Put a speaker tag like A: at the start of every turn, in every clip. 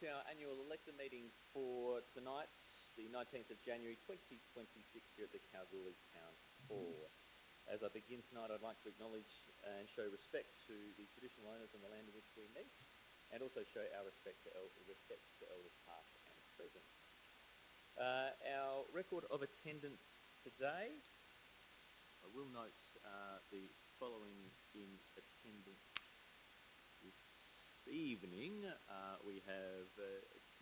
A: to our annual elector meeting for tonight, the 19th of January 2026 here at the Kalgoorlie Town Hall. As I begin tonight, I'd like to acknowledge and show respect to the traditional owners on the land in which we meet, and also show our respect to elders past and present. Our record of attendance today, I will note the following in attendance this evening. We have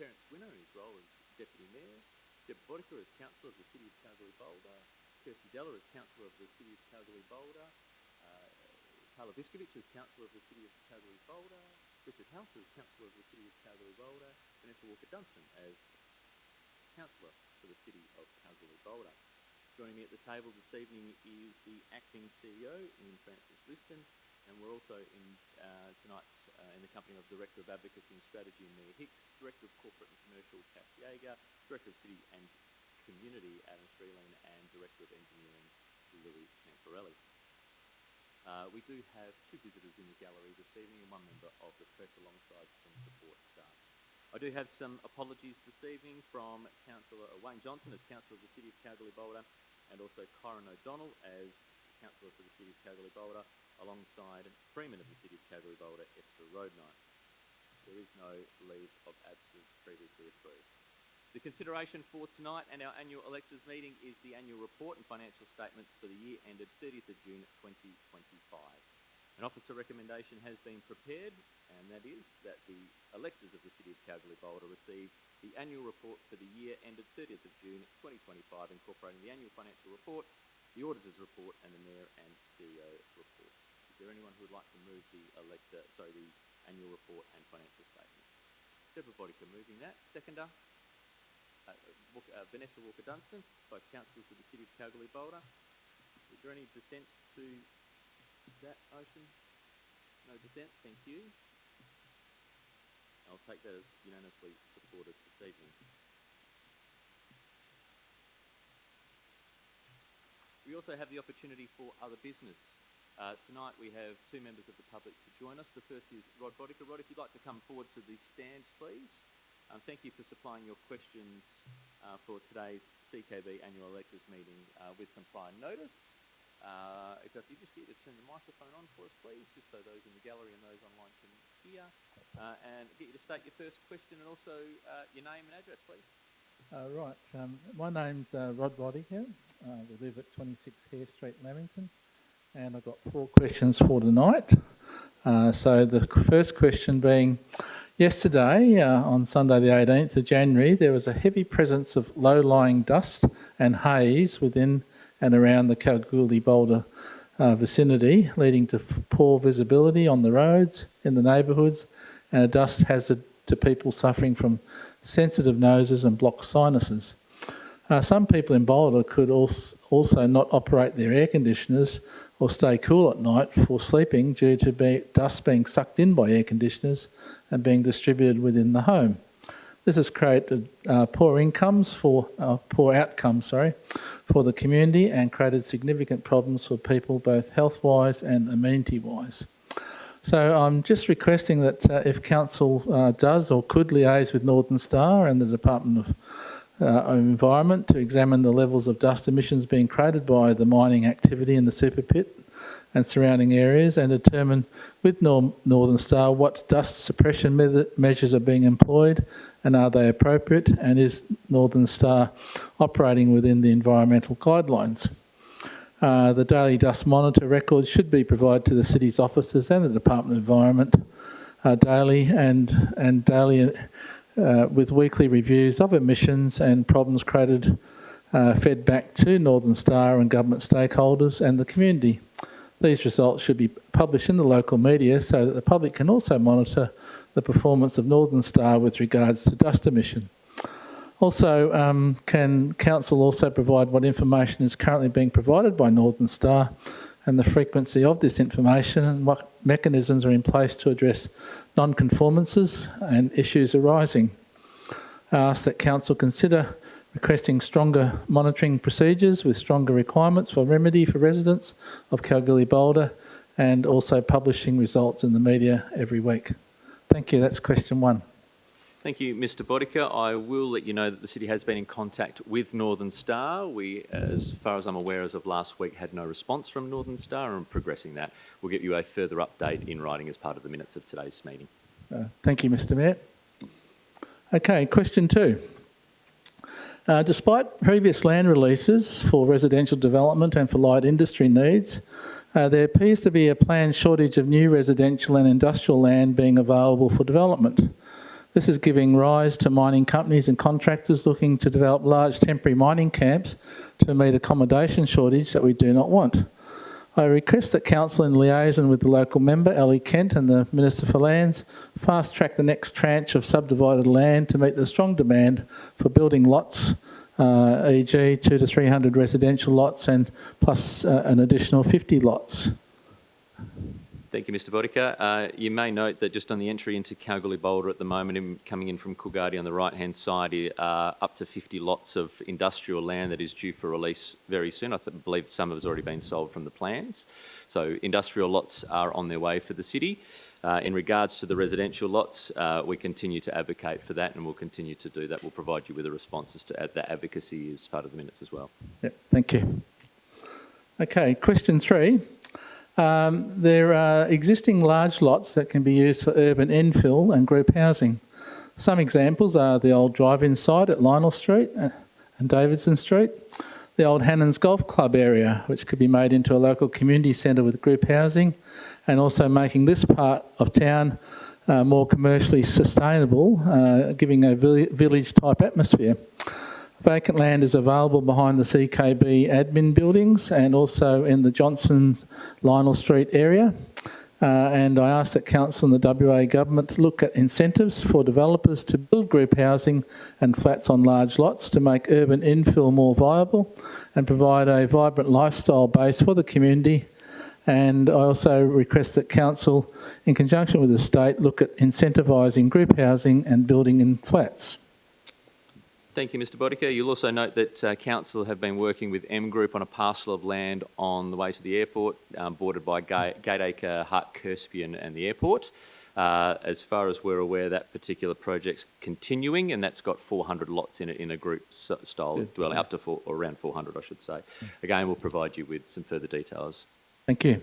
A: Terence Winner, whose role as Deputy Mayor, Deb Boddicker as Councillor of the City of Kalgoorlie-Boulder, Kirsty Deller as Councillor of the City of Kalgoorlie-Boulder, Carla Viskovich as Councillor of the City of Kalgoorlie-Boulder, Richard House as Councillor of the City of Kalgoorlie-Boulder, Vanessa Walker-Dunstan as Councillor for the City of Kalgoorlie-Boulder. Joining me at the table this evening is the Acting CEO, Ian Francis Liston, and we're also in tonight in the company of Director of Advocacy and Strategy, Mia Hicks, Director of Corporate and Commercial, Kath Yeager, Director of City and Community, Adam Streeling, and Director of Engineering, Louis Camporelli. We do have two visitors in the gallery this evening and one member of the press alongside some support staff. I do have some apologies this evening from Councillor Wayne Johnson as Councillor of the City of Kalgoorlie-Boulder, and also Kyron O'Donnell as Councillor for the City of Kalgoorlie-Boulder, alongside Freeman of the City of Kalgoorlie-Boulder, Esther Roadnight. There is no leave of absence previously approved. The consideration for tonight and our annual electors meeting is the annual report and financial statements for the year ended 30th of June 2025. An officer recommendation has been prepared, and that is that the electors of the City of Kalgoorlie-Boulder receive the annual report for the year ended 30th of June 2025, incorporating the annual financial report, the auditor's report, and the Mayor and CEO reports. Is there anyone who would like to move the annual report and financial statements? Deborah Boddicker moving that. Seconder, Vanessa Walker-Dunstan, both councillors for the City of Kalgoorlie-Boulder. Is there any dissent to that motion? No dissent, thank you. I'll take that as unanimously supported this evening. We also have the opportunity for other business. Tonight we have two members of the public to join us. The first is Rod Boddicker. Rod, if you'd like to come forward to the stand, please. Thank you for supplying your questions for today's CKB annual electors meeting with some prior notice. If you just get you to turn the microphone on for us, please, just so those in the gallery and those online can hear. And get you to state your first question and also your name and address, please.
B: Right. My name's Rod Boddicker. We live at 26 Hare Street, Lamington. And I've got 4 questions for tonight. So the first question being, yesterday, on Sunday the 18th of January, there was a heavy presence of low-lying dust and haze within and around the Kalgoorlie-Boulder vicinity, leading to poor visibility on the roads in the neighbourhoods and a dust hazard to people suffering from sensitive noses and blocked sinuses. Some people in Boulder could also not operate their air conditioners or stay cool at night for sleeping due to dust being sucked in by air conditioners and being distributed within the home. This has created poor outcomes for the community and created significant problems for people both health-wise and amenity-wise. So I'm just requesting that if Council does or could liaise with Northern Star and the Department of Environment to examine the levels of dust emissions being created by the mining activity in the super pit and surrounding areas, and determine with Northern Star what dust suppression measures are being employed and are they appropriate, and is Northern Star operating within the environmental guidelines. The daily dust monitor records should be provided to the City's officers and the Department of Environment daily and daily with weekly reviews of emissions and problems created fed back to Northern Star and government stakeholders and the community. These results should be published in the local media so that the public can also monitor the performance of Northern Star with regards to dust emission. Also, can Council also provide what information is currently being provided by Northern Star and the frequency of this information, and what mechanisms are in place to address non-conformances and issues arising? I ask that Council consider requesting stronger monitoring procedures with stronger requirements for remedy for residents of Kalgoorlie-Boulder, and also publishing results in the media every week. Thank you. That's question 1.
A: Thank you, Mr Bodica. I will let you know that the City has been in contact with Northern Star. We, as far as I'm aware, as of last week, had no response from Northern Star, and progressing that. We'll get you a further update in writing as part of the minutes of today's meeting.
B: Thank you, Mr Mayor. Okay, question 2. Despite previous land releases for residential development and for light industry needs, there appears to be a planned shortage of new residential and industrial land being available for development. This is giving rise to mining companies and contractors looking to develop large temporary mining camps to meet accommodation shortage that we do not want. I request that Council, in liaison with the local member, Ali Kent, and the Minister for Lands, fast-track the next tranche of subdivided land to meet the strong demand for building lots, e.g. 200 to 300 residential lots and plus an additional 50 lots.
A: Thank you, Mr Bodica. You may note that just on the entry into Kalgoorlie-Boulder at the moment, coming in from Coolgardie on the right-hand side, up to 50 lots of industrial land that is due for release very soon. I believe some has already been sold from the plans. So industrial lots are on their way for the city. In regards to the residential lots, we continue to advocate for that, and we'll continue to do that. We'll provide you with the responses to that advocacy as part of the minutes as well.
B: Yep, thank you. Okay, question 3. There are existing large lots that can be used for urban infill and group housing. Some examples are the old drive-in site at Lionel Street and Davidson Street, the old Hannons Golf Club area, which could be made into a local community centre with group housing, and also making this part of town more commercially sustainable, giving a village-type atmosphere. Vacant land is available behind the CKB admin buildings and also in the Johnson Lionel Street area. And I ask that Council and the WA Government look at incentives for developers to build group housing and flats on large lots to make urban infill more viable and provide a vibrant lifestyle base for the community. And I also request that Council, in conjunction with the State, look at incentivising group housing and building in flats.
A: Thank you, Mr Bodica. You'll also note that Council have been working with M Group on a parcel of land on the way to the airport, bordered by Gateacre, Hart, Caspian and the airport. As far as we're aware, that particular project's continuing, and that's got 400 lots in it in a group-style dwelling, up to around 400, I should say. Again, we'll provide you with some further details.
B: Thank you.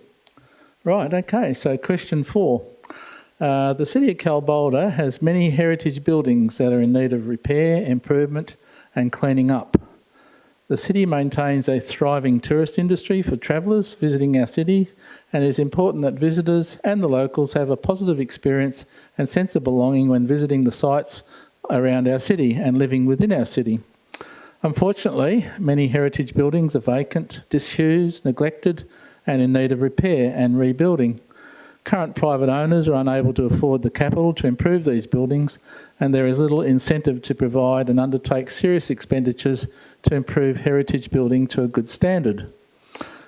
B: Right, okay, so question 4. The City of Kalgoorlie-Boulder has many heritage buildings that are in need of repair, improvement and cleaning up. The city maintains a thriving tourist industry for travellers visiting our city, and it is important that visitors and the locals have a positive experience and sense of belonging when visiting the sites around our city and living within our city. Unfortunately, many heritage buildings are vacant, disused, neglected and in need of repair and rebuilding. Current private owners are unable to afford the capital to improve these buildings, and there is little incentive to provide and undertake serious expenditures to improve heritage building to a good standard.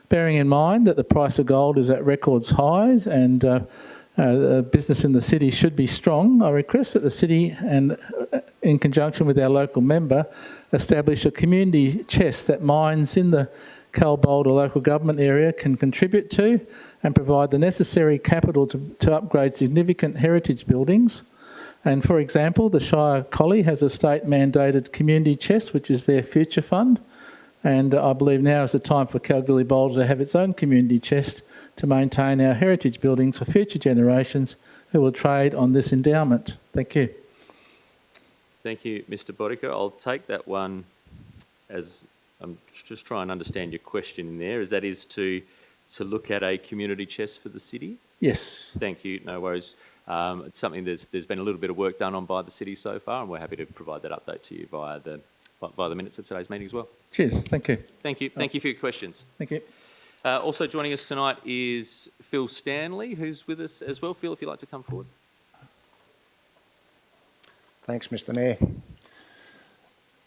B: Bearing in mind that the price of gold is at records highs and business in the city should be strong, I request that the city, and in conjunction with our local member, establish a community chest that mines in the Kalgoorlie-Boulder local government area can contribute to and provide the necessary capital to upgrade significant heritage buildings. And for example, the Shire Collie has a state-mandated community chest, which is their future fund. And I believe now is the time for Kalgoorlie-Boulder to have its own community chest to maintain our heritage buildings for future generations who will trade on this endowment. Thank you.
A: Thank you, Mr Bodica. I'll take that one as I'm just trying to understand your question in there. That is to look at a community chest for the city?
B: Yes.
A: Thank you, no worries. It's something there's been a little bit of work done on by the city so far, and we're happy to provide that update to you via the minutes of today's meeting as well.
B: Cheers, thank you.
A: Thank you. Thank you for your questions.
B: Thank you.
A: Also joining us tonight is Phil Stanley, who's with us as well. Phil, if you'd like to come forward.
C: Thanks, Mr Mayor.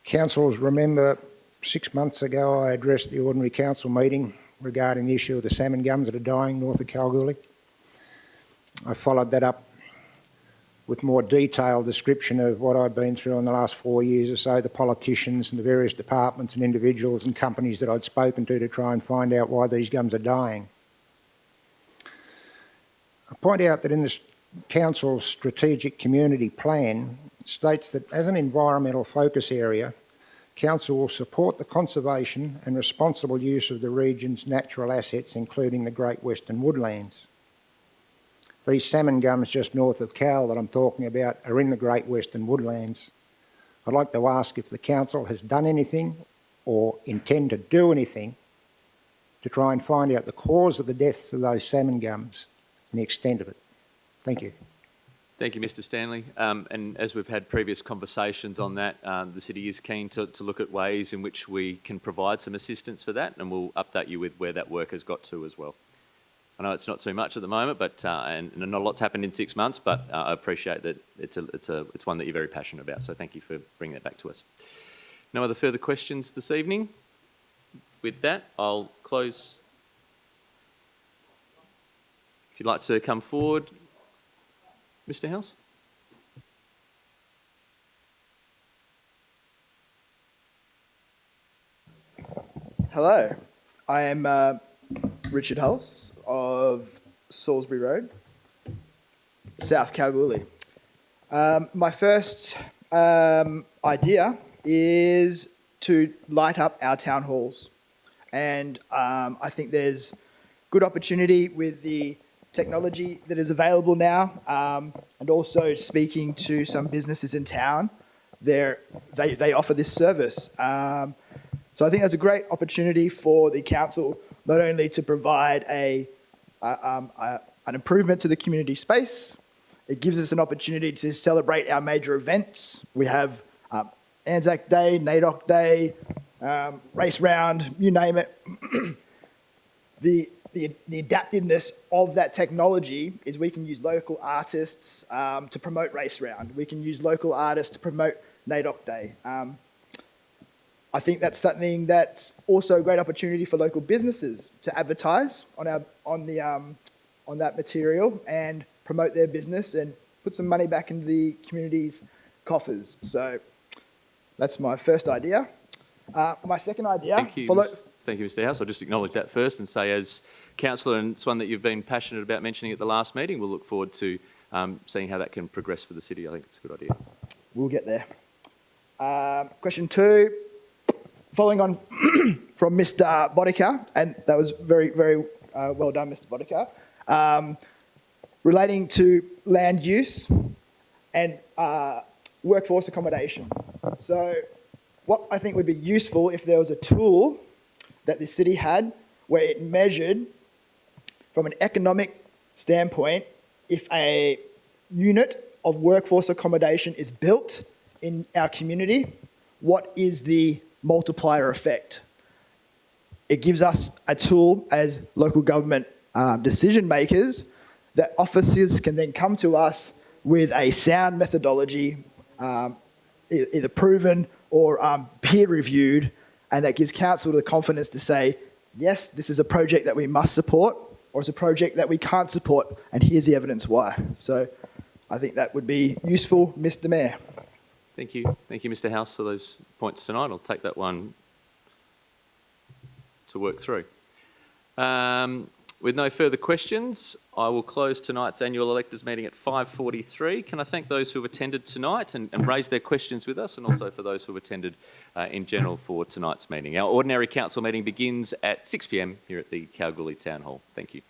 C: Councillors, remember 6 months ago I addressed the Ordinary Council meeting regarding the issue of the salmon gums that are dying north of Kalgoorlie. I followed that up with more detailed description of what I'd been through in the last 4 years or so, the politicians and the various departments and individuals and companies that I'd spoken to try and find out why these gums are dying. I point out that in this Council's strategic community plan, states that as an environmental focus area, Council will support the conservation and responsible use of the region's natural assets, including the Great Western Woodlands. These salmon gums just north of Cal that I'm talking about are in the Great Western Woodlands. I'd like to ask if the Council has done anything or intend to do anything to try and find out the cause of the deaths of those salmon gums and the extent of it. Thank you.
A: Thank you, Mr Stanley. And as we've had previous conversations on that, the City is keen to look at ways in which we can provide some assistance for that, and we'll update you with where that work has got to as well. I know it's not too much at the moment, but and not a lot's happened in 6 months, but I appreciate that it's one that you're very passionate about, so thank you for bringing that back to us. No other further questions this evening? With that, I'll close. If you'd like to come forward, Mr House.
D: Hello, I am Richard Hulse of Salisbury Road, South Kalgoorlie. My first idea is to light up our town halls, and I think there's good opportunity with the technology that is available now, and also speaking to some businesses in town. They offer this service. So I think there's a great opportunity for the council not only to provide an improvement to the community space, it gives us an opportunity to celebrate our major events. We have Anzac Day, NAIDOC Day, race round, you name it. The adaptiveness of that technology is we can use local artists to promote race round. We can use local artists to promote NAIDOC Day. I think that's something that's also a great opportunity for local businesses to advertise on that material and promote their business and put some money back into the community's coffers. So that's my first idea. My second idea.
A: Thank you, Mr House. I'll just acknowledge that first and say, as councillor, and it's one that you've been passionate about mentioning at the last meeting, we'll look forward to seeing how that can progress for the city. I think it's a good idea. We'll get there.
D: Question 2. Following on from Mr. Boddicker, and that was very, very well done, Mr. Boddicker, relating to land use and workforce accommodation. So what I think would be useful if there was a tool that the city had where it measured from an economic standpoint if a unit of workforce accommodation is built in our community, what is the multiplier effect? It gives us a tool as local government decision makers that officers can then come to us with a sound methodology, either proven or peer reviewed, and that gives council the confidence to say, yes, this is a project that we must support, or it's a project that we can't support, and here's the evidence why. So I think that would be useful, Mr. Mayor.
A: Thank you. Thank you, Mr House, for those points tonight. I'll take that one to work through. With no further questions, I will close tonight's annual electors meeting at 5:43. Can I thank those who have attended tonight and raised their questions with us, and also for those who have attended in general for tonight's meeting. Our ordinary council meeting begins at 6 p.m. here at the Kalgoorlie Town Hall. Thank you.